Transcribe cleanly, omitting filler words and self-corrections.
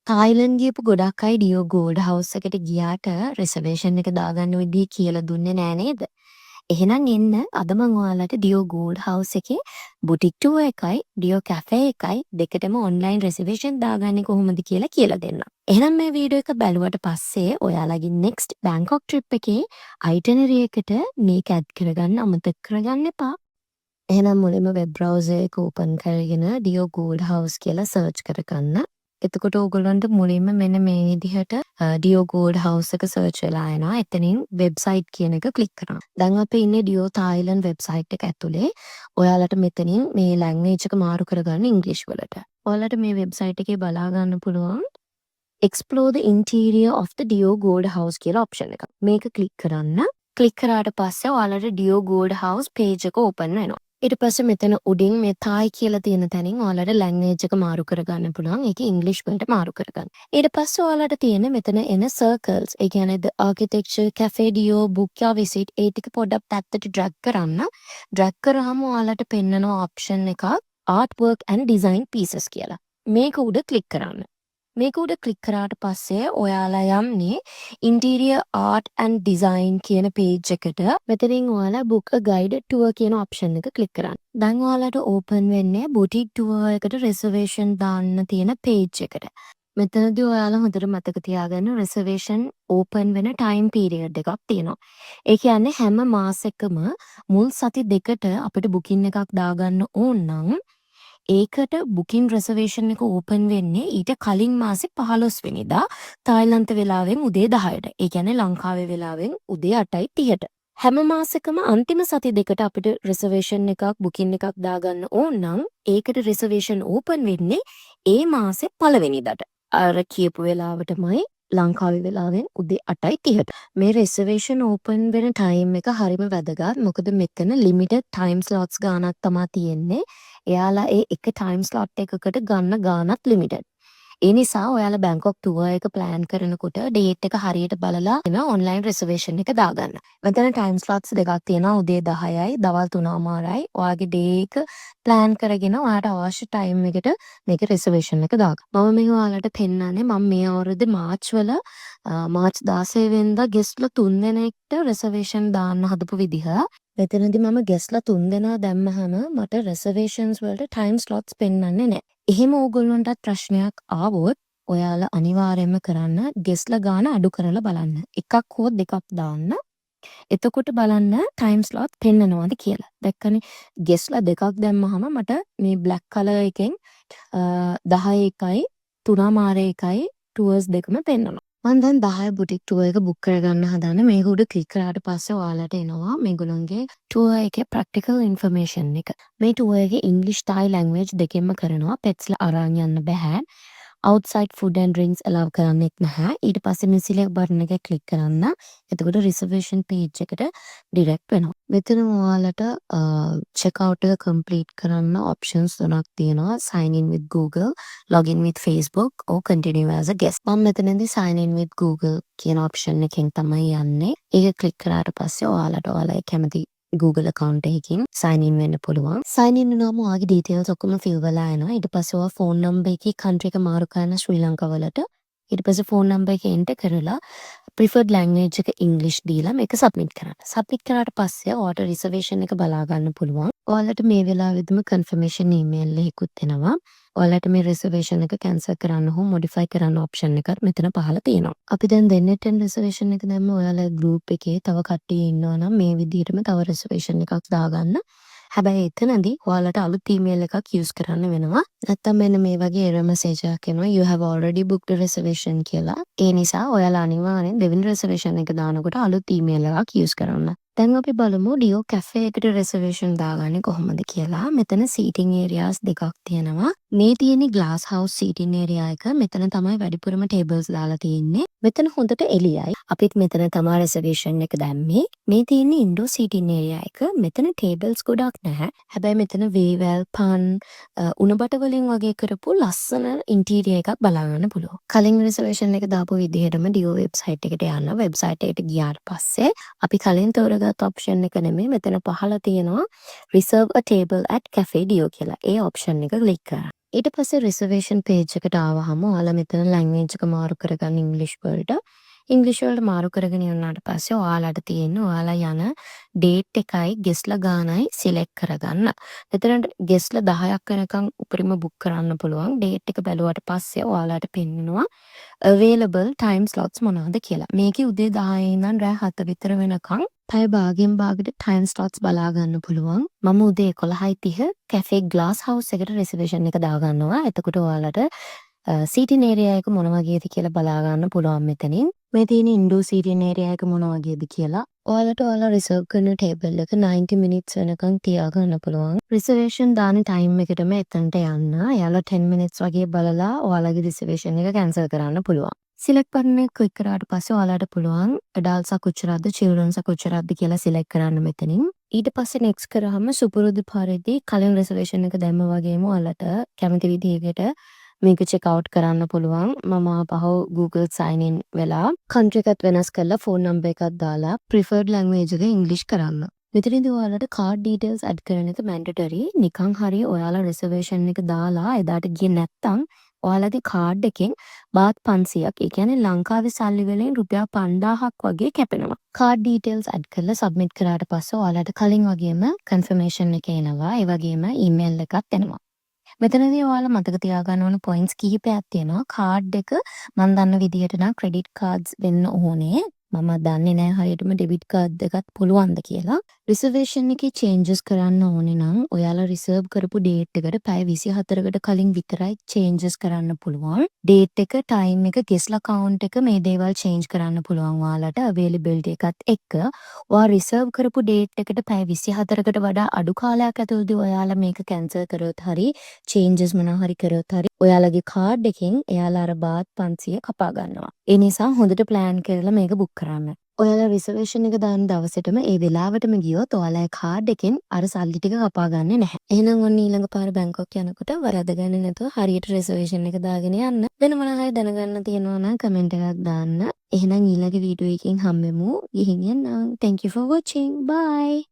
Thailand ගියපු ගොඩක් අය ඩියෝ ගෝල්ඩ් හවුස් එකට ගියාට රිසර්වේෂන් එක දාගන්න විදිහ කියලා දුන්නේ නෑ නේද? එහෙනම් එන්න අද මම ඔයාලට ඩියෝ ගෝල්ඩ් හවුස් එකේ බුටික් ටුවර් එකයි ඩියෝ කැෆේ එකයි දෙකටම ඔන්ලයින් රිසර්වේෂන් දාගන්නේ කොහොමද කියලා දෙන්නම්. එහෙනම් මේ වීඩියෝ එක බැලුවට පස්සේ ඔයාලගේ next බැංකොක් ට්‍රිප් එකේ අයිටිනරි එකට මේක ඇඩ් කරගන්න අමතක කරගන්න එපා. එහෙනම් මුලින්ම වෙබ් බ්‍රවුසර් එක ඕපන් කරගෙන ඩියෝ ගෝල්ඩ් හවුස් කියලා සර්ච් කරගන්න. එතකොට ඕගොල්ලන්ට මුලින්ම මෙන්න මේ විදිහට ඩියෝ ගෝල්ඩ් හවුස් එක සර්ච් වෙලා එනවා. එතනින් වෙබ්සයිට් කියන එක ක්ලික් කරනවා. දැන් අපි ඉන්නේ ඩියෝ තායිලන්ඩ් වෙබ්සයිට් එක ඇතුලේ. ඔයාලට මෙතනින් මේ ලැන්ග්වේජ් එක මාරු කරගන්න ඉංග්‍රීසි වලට. ඔයාලට මේ වෙබ්සයිට් එකේ බලා ගන්න පුළුවන් explore the interior of the Dio gold house කියලා ඔප්ෂන් එක. මේක ක්ලික් කරන්න. ක්ලික් කරාට පස්සේ ඔයාලට ඩියෝ ගෝල්ඩ් හවුස් පේජ් එක ඕපන් වෙනවා. ඊට පස්සේ මෙතන උඩින් මේ තායි කියලා තියෙන තැනින් ඔයාලට ලැන්ග්වේජ් එක මාරු කරගන්න පුළුවන්. ඒක ඉංග්‍රීසි වලට මාරු කරගන්න. ඊට පස්සේ ඔයාලට තියෙන මෙතන එන සර්කල්ස්. ඒ කියන්නේ the architecture, cafe dio, book your visit ඒ ටික පොඩ්ඩක් පැත්තට ඩ්‍රැග් කරන්න. ඩ්‍රැග් කරාම ඔයාලට පෙන්නන ඔප්ෂන් එකක් art work and design pieces කියලා. මේක උඩ ක්ලික් කරන්න. මේක උඩ ක්ලික් කරාට පස්සේ ඔයාලා යන්නේ ඉන්ටීරියර් ආර්ට් ඇන්ඩ් ඩිසයින් කියන පේජ් එකට. මෙතනින් ඔයාලා book a guided tour කියන ඔප්ෂන් එක ක්ලික් කරන්න. දැන් ඔයාලට ඕපන් වෙන්නේ boutique tour එකට reservation දාන්න තියෙන පේජ් එකට. මෙතනදී ඔයාලා හොඳට මතක තියාගන්න reservation open වෙන time period එකක් තියෙනවා. ඒ කියන්නේ හැම මාසෙකම මුල් සති දෙකට අපිට booking එකක් දාගන්න ඕන නම් ඒකට බුකින් රිසර්වේෂන් එක ඕපන් වෙන්නේ ඊට කලින් මාසේ 15 වෙනිදා තායිලන්ත වෙලාවෙන් උදේ 10ට. ඒ කියන්නේ ලංකාවේ වෙලාවෙන් උදේ 8:30ට. හැම මාසෙකම අන්තිම සති දෙකට අපිට රිසර්වේෂන් එකක් බුකින් එකක් දාගන්න ඕන නම් ඒකට රිසර්වේෂන් ඕපන් වෙන්නේ ඒ මාසේ පළවෙනිදාට. අර කියපු වෙලාවටමයි ලංකාවේ වෙලාවෙන් උදේ 8:30ට. මේ රිසර්වේෂන් ඕපන් වෙන ටයිම් එක හරිම වැදගත්. මොකද මෙතන ලිමිටඩ් ටයිම් ස්ලොට්ස් ගානක් තමයි තියෙන්නේ. එයාලා ඒ එක ටයිම් ස්ලොට් එකකට ගන්න ගානක් ලිමිටඩ්. ඒ නිසා ඔයාලා බැංකොක් ටුවර් එක ප්ලෑන් කරනකොට ඩේට් එක හරියට බලලා එන ඔන්ලයින් රිසර්වේෂන් එක දාගන්න. මෙතන ටයිම් ස්ලොට්ස් දෙකක් තියෙනවා. උදේ 10යි දවල් 3:00යි. ඔයාගේ ඩේ එක ප්ලෑන් කරගෙන ඔයාට අවශ්‍ය ටයිම් එකට මේක රිසර්වේෂන් එක දාගන්න. මම මේ ඔයාලට පෙන්නන්නේ මම මේ අවුරුද්දේ මාර්ච් 16 වෙනිදා ගෙස්ලා 3 දෙනෙක්ට රිසර්වේෂන් දාන්න හදපු විදිහ. මෙතනදී මම ගෙස්ලා 3 දෙනා දැම්මහම මට රිසර්වේෂන්ස් වලට ටයිම් ස්ලොට්ස් පෙන්වන්නේ නැහැ. එහෙම ඕගොල්ලන්ටත් ප්‍රශ්නයක් ආවොත් ඔයාලා අනිවාර්යයෙන්ම කරන්න ගෙස්ලා ගාන අඩු කරලා බලන්න. එකක් හෝ දෙකක් දාන්න. එතකොට බලන්න ටයිම් ස්ලොට් පෙන්නනවාද කියලා. දැක්කනේ ගෙස්ලා දෙකක් දැම්මහම මට මේ බ්ලැක් කලර් එකෙන් 10:01යි 3:01යි ටුවර්ස් දෙකම පෙන්නනවා. මම දැන් 10 බුටික් ටුවර් එක බුක් කරගන්න හදන. මේක උඩ ක්ලික් කරාට පස්සේ ඔයාලට එනවා මේගොල්ලන්ගේ ටුවර් එකේ ප්‍රැක්ටිකල් ඉන්ෆර්මේෂන් එක. මේ ටුවර් එකේ ඉංග්‍රීසි තායි ලැන්ග්වේජ් දෙකෙන්ම කරනවා. පෙට්ස්ලා අරන් යන්න බෑ. outside food and drinks allow කරන්නෙත් නැහැ. ඊට පස්සේ මේ select button එක ක්ලික් කරන්න. එතකොට reservation page එකට direct වෙනවා. මෙතන ඔයාලට check out එක complete කරන්න options තුනක් තියෙනවා. sign in with Google, log in with Facebook or continue as a guest. මම මෙතනදී sign in with Google කියන option එකෙන් තමයි යන්නේ. ඒක ක්ලික් කරාට පස්සේ ඔයාලට ඔයාලා කැමති Google account එකකින් sign in වෙන්න පුළුවන්. sign in වෙනවාම ඔයාගේ details ඔක්කොම fill වෙලා එනවා. ඊට පස්සේ ඔයා phone number එකේ country එක මාරු කරන ශ්‍රී ලංකාවලට. ඊට පස්සේ phone number එක enter කරලා preferred language එක English දීලා මේක submit කරන්න. submit කරාට පස්සේ ඔයාට reservation එක බලා ගන්න පුළුවන්. ඔයාලට මේ වෙලාවෙදිම confirmation email එකකුත් එනවා. ඔයාලට මේ reservation එක cancel කරන්න හෝ modify කරන්න option එකක් මෙතන පහළ තියෙනවා. අපි දැන් දෙන්නෙට reservation එක දැම්ම ඔයාලා group එකේ තව කට්ටිය ඉන්නවා නම් මේ විදිහටම තව reservation එකක් දාගන්න. හැබැයි එතනදී ඔයාලට අලුත් email එකක් use කරන්න වෙනවා. නැත්තම් මෙන්න මේ වගේ error message එකක් එනවා you have already booked a reservation කියලා. ඒ නිසා ඔයාලා අනිවාර්යෙන් දෙවෙනි reservation එක දානකොට අලුත් email එකක් use කරන්න. දැන් අපි බලමු ඩියෝ කැෆේ එකට reservation දාගන්නේ කොහොමද කියලා. මෙතන seating areas දෙකක් තියෙනවා. මේ තියෙන්නේ glass house seating area එක. මෙතන තමයි වැඩිපුරම tables දාලා තියෙන්නේ. මෙතන හොඳට එළියයි. අපිත් මෙතන තමයි reservation එක දැම්මේ. මේ තියෙන්නේ indoor seating area එක. මෙතන tables ගොඩක් නැහැ. හැබැයි මෙතන වේවැල්, පන්, උණබට වලින් වගේ කරපු ලස්සන interior එකක් බලා ගන්න පුළුවන්. කලින් reservation එක දාපු විදිහටම ඩියෝ website එකට යන්න. website එකට ගියාට පස්සේ අපි කලින් තෝරගත්ත option එක නෙමෙයි මෙතන පහළ තියෙනවා reserve a table at cafe dio කියලා. ඒ option එක click කරන්න. ඊට පස්සේ රිසර්වේෂන් පේජ් එකට ආවහම ඔයාලා මෙතන ලැන්ග්වේජ් එක මාරු කරගන්න ඉංග්‍රීසි වලට. ඉංග්‍රීසි වලට මාරු කරගෙන ඉවරනාට පස්සේ ඔයාලට තියෙන්නේ ඔයාලා යන ඩේට් එකයි ගෙස්ලා ගානයි සිලෙක්ට් කරගන්න. එතනට ගෙස්ලා 10ක් වෙනකන් උපරිම බුක් කරන්න පුළුවන්. ඩේට් එක බැලුවට පස්සේ ඔයාලට පෙන්නනවා available time slots මොනවද කියලා. මේකේ උදේ 10 ඉඳන් රෑ 7 විතර වෙනකන් පැය භාගෙන් භාගයට time slots බලා ගන්න පුළුවන්. මම උදේ 11:30 කැෆේ ග්ලාස් හවුස් එකට රිසර්වේෂන් එක දාගන්නවා. එතකොට ඔයාලට සීටින් ඒරියා එක මොන වගේද කියලා බලා ගන්න පුළුවන් මෙතනින්. මේ තියෙන ඉන්ඩෝ සීටින් ඒරියා එක මොන වගේද කියලා. ඔයාලට ඔයාලා රිසර්ව් කරන ටේබල් එක 90 minutes වෙනකන් තියාගන්න පුළුවන්. රිසර්වේෂන් දාන ටයිම් එකටම එතනට යන්න. එයාලා 10 minutes වගේ බලලා ඔයාලගේ රිසර්වේෂන් එක කැන්සල් කරන්න පුළුවන්. සිලෙක්ට් බටන් එක ක්ලික් කරාට පස්සේ ඔයාලට පුළුවන් adults කොච්චරක්ද children's කොච්චරක්ද කියලා සිලෙක්ට් කරන්න මෙතනින්. ඊට පස්සේ next කරාම සුපුරුදු පරිදි කලින් රිසර්වේෂන් එක දැම්ම වගේම ඔයාලට කැමති විදිහකට මේක චෙක් අවුට් කරන්න පුළුවන්. මම ආපහු Google sign in වෙලා country එකත් වෙනස් කරලා phone number එකක් දාලා preferred language එක English කරන්න. මෙතනදී ඔයාලට card details add කරන එක mandatory. නිකන් හරි ඔයාලා reservation එක දාලා එදාට ගියේ නැත්තම් ඔයාලගේ කාඩ් එකෙන් බාත් 500ක් ඒ කියන්නේ ලංකාවේ සල්ලි වලින් රුපියල් 5000ක් වගේ කැපෙනවා. කාඩ් ඩීටේල්ස් ඇඩ් කරලා සබ්මිට් කරාට පස්සේ ඔයාලට කලින් වගේම කන්ෆර්මේෂන් එක එනවා. ඒ වගේම ඊමේල් එකක් එනවා. මෙතනදී ඔයාලා මතක තියාගන්න ඕන පොයින්ට්ස් කිහිපයක් තියෙනවා. කාඩ් එක මම දන්න විදිහට නම් ක්‍රෙඩිට් කාඩ්ස් වෙන්න ඕනේ. මම දන්නේ නැහැ හරියටම ඩෙබිට් කාඩ් එකත් පුළුවන්ද කියලා. රිසර්වේෂන් එකේ චේන්ජස් කරන්න ඕනේ නම් ඔයාලා රිසර්ව් කරපු ඩේට් එකට පැය 24කට කලින් විතරයි චේන්ජස් කරන්න පුළුවන්. ඩේට් එක, ටයිම් එක, ගෙස්ලා කවුන්ට් එක මේ දේවල් චේන්ජ් කරන්න පුළුවන් ඔයාලට අවේලබිලිටි එකත් එක්ක. ඔයා රිසර්ව් කරපු ඩේට් එකට පැය 24කට වඩා අඩු කාලයක් ඇතුළතදී ඔයාලා මේක කැන්සල් කරොත් හරි චේන්ජස් මොනවා හරි කරොත් හරි ඔයාලගේ කාඩ් එකෙන් එයාලා අර බාත් 500 කපා ගන්නවා. ඒ නිසා හොඳට ප්ලෑන් කරලා මේක බුක් කරන්න. ඔයාලා රිසර්වේෂන් එක දාන දවසටම ඒ වෙලාවටම ගියොත් ඔයාලගේ කාඩ් එකෙන් අර සල්ලි ටික කපා ගන්නෙ නැහැ. එහෙනම් ඔන්න ඊළඟ පාර බැංකුවක් යනකොට වරද ගන්නේ නැතුව හරියට රිසර්වේෂන් එක දාගෙන යන්න. වෙන මොනවා හරි දැනගන්න තියෙනවා නම් කමෙන්ට් එකක් දාන්න. එහෙනම් ඊළඟ වීඩියෝ එකකින් හම්බෙමු. ගිහින් යන්න. Thank you for watching. Bye.